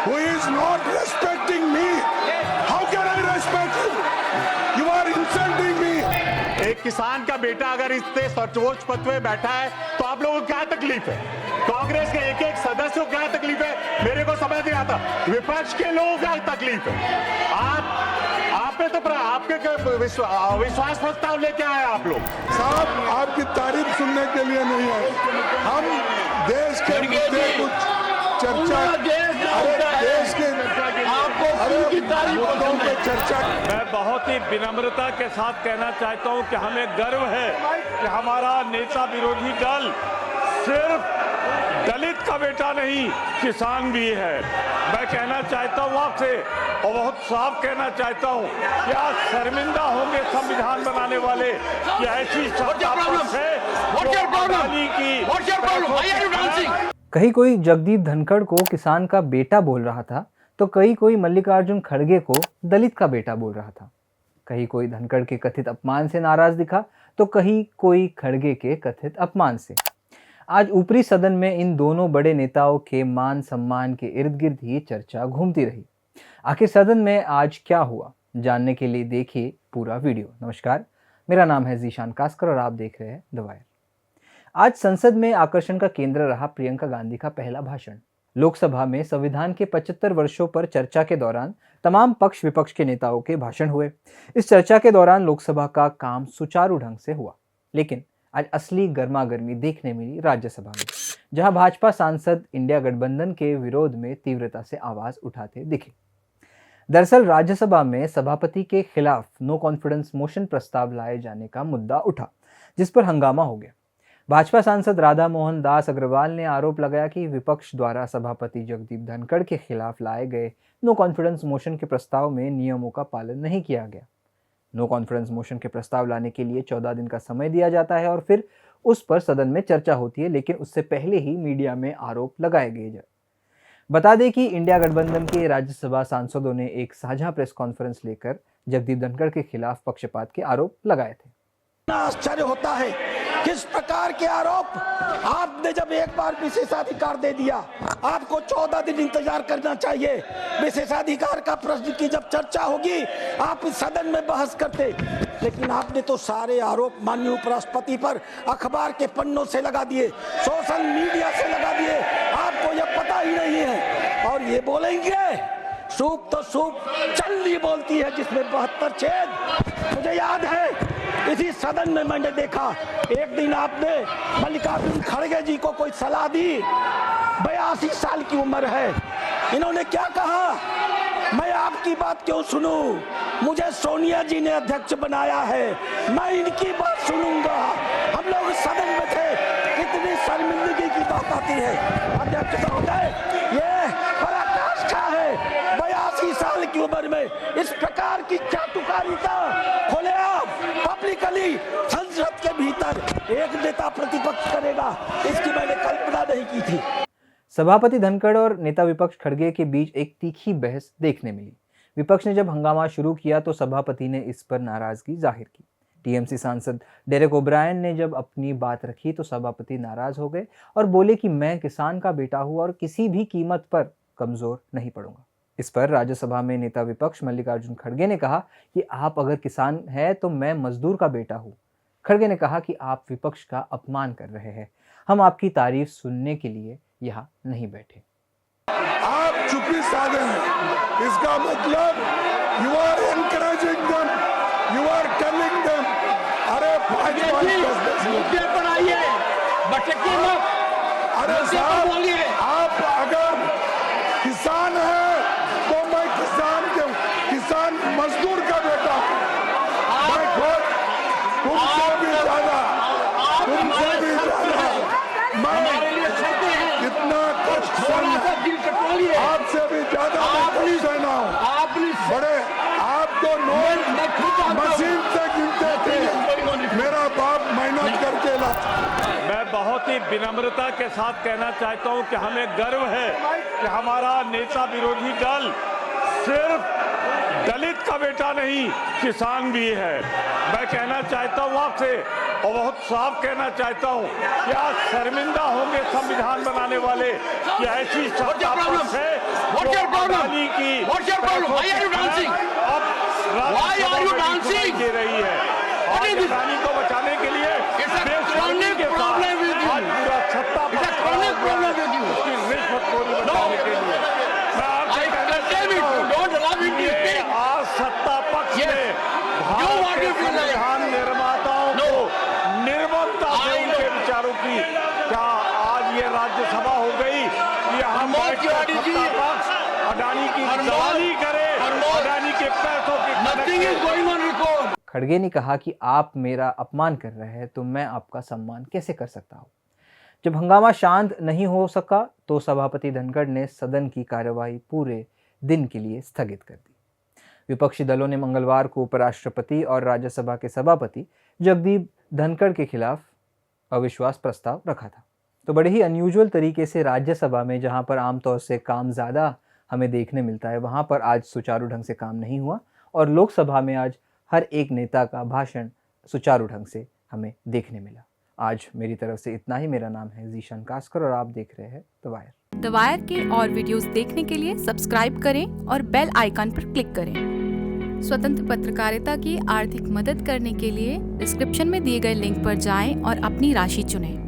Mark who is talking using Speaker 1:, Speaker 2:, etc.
Speaker 1: who is not respecting me. How can I respect you? You are insulting me.
Speaker 2: एक किसान का बेटा अगर इतने सर्वोच्च पद पे बैठा है तो आप लोगों को क्या तकलीफ है? कांग्रेस के एक एक सदस्य को क्या तकलीफ है? मेरे को समझ नहीं आता। विपक्ष के लोगों का तकलीफ है। आप पे तो आपके विश्वास प्रस्ताव लेके आए आप लोग।
Speaker 1: साहब आपकी तारीफ सुनने के लिए नहीं है, हम देश के मुद्दे कुछ चर्चा, देश के मुद्दों पे चर्चा।
Speaker 3: मैं बहुत ही विनम्रता के साथ कहना चाहता हूं कि हमें गर्व है कि हमारा नेता विरोधी दल सिर्फ दलित का बेटा नहीं, किसान भी है। मैं कहना चाहता हूं आपसे और बहुत साफ कहना चाहता हूं कि आज शर्मिंदा होंगे संविधान बनाने वाले कि ऐसी सत्ता की।
Speaker 4: कहीं कोई जगदीप धनखड़ को किसान का बेटा बोल रहा था तो कहीं कोई मल्लिकार्जुन खड़गे को दलित का बेटा बोल रहा था। कहीं कोई धनखड़ के कथित अपमान से नाराज दिखा तो कहीं कोई खड़गे के कथित अपमान से। आज ऊपरी सदन में इन दोनों बड़े नेताओं के मान सम्मान के इर्द गिर्द ही चर्चा घूमती रही। आखिर सदन में आज क्या हुआ, जानने के लिए देखिए पूरा वीडियो। नमस्कार, मेरा नाम है जीशान कास्कर और आप देख रहे हैं द वायर। आज संसद में आकर्षण का केंद्र रहा प्रियंका गांधी का पहला भाषण। लोकसभा में संविधान के 75 वर्षों पर चर्चा के दौरान तमाम पक्ष विपक्ष के नेताओं के भाषण हुए। इस चर्चा के दौरान लोकसभा का काम सुचारू ढंग से हुआ, लेकिन आज असली गर्मागर्मी देखने मिली राज्यसभा में, जहां भाजपा सांसद इंडिया गठबंधन के विरोध में तीव्रता से आवाज उठाते दिखे। दरअसल राज्यसभा में सभापति के खिलाफ नो कॉन्फिडेंस मोशन प्रस्ताव लाए जाने का मुद्दा उठा, जिस पर हंगामा हो गया। भाजपा सांसद राधा मोहन दास अग्रवाल ने आरोप लगाया कि विपक्ष द्वारा सभापति जगदीप धनखड़ के खिलाफ लाए गए नो कॉन्फिडेंस मोशन के प्रस्ताव में नियमों का पालन नहीं किया गया। नो कॉन्फिडेंस मोशन के प्रस्ताव लाने के लिए 14 दिन का समय दिया जाता है और फिर उस पर सदन में चर्चा होती है, लेकिन उससे पहले ही मीडिया में आरोप लगाए गए। बता दें कि इंडिया गठबंधन के राज्यसभा सांसदों ने एक साझा प्रेस कॉन्फ्रेंस लेकर जगदीप धनखड़ के खिलाफ पक्षपात के आरोप लगाए थे।
Speaker 5: आश्चर्य होता है किस प्रकार के आरोप। आपने जब एक बार विशेषाधिकार दे दिया, आपको 14 दिन इंतजार करना चाहिए। विशेषाधिकार का प्रश्न की जब चर्चा होगी आप इस सदन में बहस करते, लेकिन आपने तो सारे आरोप माननीय उपराष्ट्रपति पर अखबार के पन्नों से लगा दिए, सोशल मीडिया से लगा दिए। आपको यह पता ही नहीं है और ये बोलेंगे सूप तो सूप चलनी बोलती है जिसमें 72 छेद। मुझे याद है इसी सदन में मैंने देखा एक दिन आपने मल्लिकार्जुन खड़गे जी को कोई सलाह दी। 82 साल की उम्र है, इन्होंने क्या कहा, मैं आपकी बात क्यों सुनूं, मुझे सोनिया जी ने अध्यक्ष बनाया है, मैं इनकी बात सुनूंगा। हम लोग सदन में थे, कितनी शर्मिंदगी की बात आती है। अध्यक्ष महोदय, ये पराकाष्ठा है। 82 साल की उम्र में इस प्रकार की चाटुकारिता खुलेआम पब्लिकली संसद के भीतर एक नेता प्रतिपक्ष करेगा, इसकी मैंने कल्पना नहीं की थी।
Speaker 4: सभापति धनखड़ और नेता विपक्ष खड़गे के बीच एक तीखी बहस देखने मिली। विपक्ष ने जब हंगामा शुरू किया तो सभापति ने इस पर नाराजगी जाहिर की। टीएमसी सांसद डेरेक ओब्रायन ने जब अपनी बात रखी तो सभापति नाराज हो गए और बोले कि मैं किसान का बेटा हूं और किसी भी कीमत पर कमजोर नहीं पड़ूंगा। इस पर राज्यसभा में नेता विपक्ष मल्लिकार्जुन खड़गे ने कहा कि आप अगर किसान हैं तो मैं मजदूर का बेटा हूं। खड़गे ने कहा कि आप विपक्ष का अपमान कर रहे हैं, हम आपकी तारीफ सुनने के लिए यहाँ नहीं बैठे।
Speaker 1: आप चुप्पी साधे हैं, इसका मतलब you are encouraging them, you are telling them. अरे 5 पर आइए, अरे साहब आप अगर किसान हैं तो मैं किसान मजदूर का बेटा हूं। मैं खुद तुमसे भी ज्यादा मैं कितना कष्ट आपसे भी ज्यादा सहना हूं। बड़े आप तो नोट मशीन से गिनते थे, मेरा बाप मेहनत करके लाता।
Speaker 3: मैं बहुत ही विनम्रता के साथ कहना चाहता हूं कि हमें गर्व है कि हमारा नेता विरोधी दल सिर्फ दलित का बेटा नहीं, किसान भी है। मैं कहना चाहता हूं आपसे और बहुत साफ कहना चाहता हूं कि आज शर्मिंदा होंगे संविधान बनाने वाले कि ऐसी सत्ता
Speaker 6: What's your problem?
Speaker 3: अडानी की
Speaker 6: What's your problem? Why are you dancing? Why are you dancing?
Speaker 3: दे रही है
Speaker 6: What
Speaker 3: और
Speaker 6: is this?
Speaker 3: अडानी को बचाने के लिए
Speaker 6: It's a
Speaker 3: बेशर्मी
Speaker 6: chronic
Speaker 3: के साथ
Speaker 6: problem with you.
Speaker 3: आज पूरा सत्ता
Speaker 6: It's a
Speaker 3: पक्ष
Speaker 6: chronic
Speaker 3: खड़ा हुआ
Speaker 6: problem with you.
Speaker 3: उसकी रिश्वतखोरी बचाने के लिए मैं आपसे
Speaker 6: I
Speaker 3: कहना
Speaker 6: condemn it.
Speaker 3: चाहता हूं,
Speaker 6: Don't allow him to
Speaker 3: ये
Speaker 6: speak.
Speaker 3: आज सत्ता पक्ष
Speaker 6: Yes.
Speaker 3: ने
Speaker 6: You
Speaker 3: भारत
Speaker 6: want
Speaker 3: के
Speaker 6: to feel like-
Speaker 3: संविधान निर्माताओं
Speaker 6: No.
Speaker 3: को निर्ममता से
Speaker 6: I
Speaker 3: उनके
Speaker 6: know.
Speaker 3: विचारों की क्या आज ये राज्यसभा हो गई कि हम
Speaker 6: अनमोल
Speaker 3: बैठकर
Speaker 6: तिवारी जी,
Speaker 3: सत्ता पक्ष अडानी की
Speaker 6: अनमोल,
Speaker 3: दलाली करे
Speaker 6: अनमोल,
Speaker 3: अडानी के पैसों की
Speaker 6: Nothing is going on record.
Speaker 4: खड़गे ने कहा कि आप मेरा अपमान कर रहे हैं तो मैं आपका सम्मान कैसे कर सकता हूं। जब हंगामा शांत नहीं हो सका तो सभापति धनखड़ ने सदन की कार्यवाही पूरे दिन के लिए स्थगित कर दी। विपक्षी दलों ने मंगलवार को उपराष्ट्रपति और राज्यसभा के सभापति जगदीप धनखड़ के खिलाफ अविश्वास प्रस्ताव रखा था। तो बड़े ही अनयूजुअल तरीके से राज्यसभा में, जहां पर आमतौर से काम ज़्यादा हमें देखने मिलता है, वहां पर आज सुचारू ढंग से काम नहीं हुआ और लोकसभा में आज हर एक नेता का भाषण सुचारू ढंग से हमें देखने मिला। आज मेरी तरफ से इतना ही। मेरा नाम है जीशान कास्कर और आप देख रहे हैं द वायर।
Speaker 7: द वायर के और वीडियोस देखने के लिए सब्सक्राइब करें और बेल आइकन पर क्लिक करें। स्वतंत्र पत्रकारिता की आर्थिक मदद करने के लिए डिस्क्रिप्शन में दिए गए लिंक पर जाएं और अपनी राशि चुनें।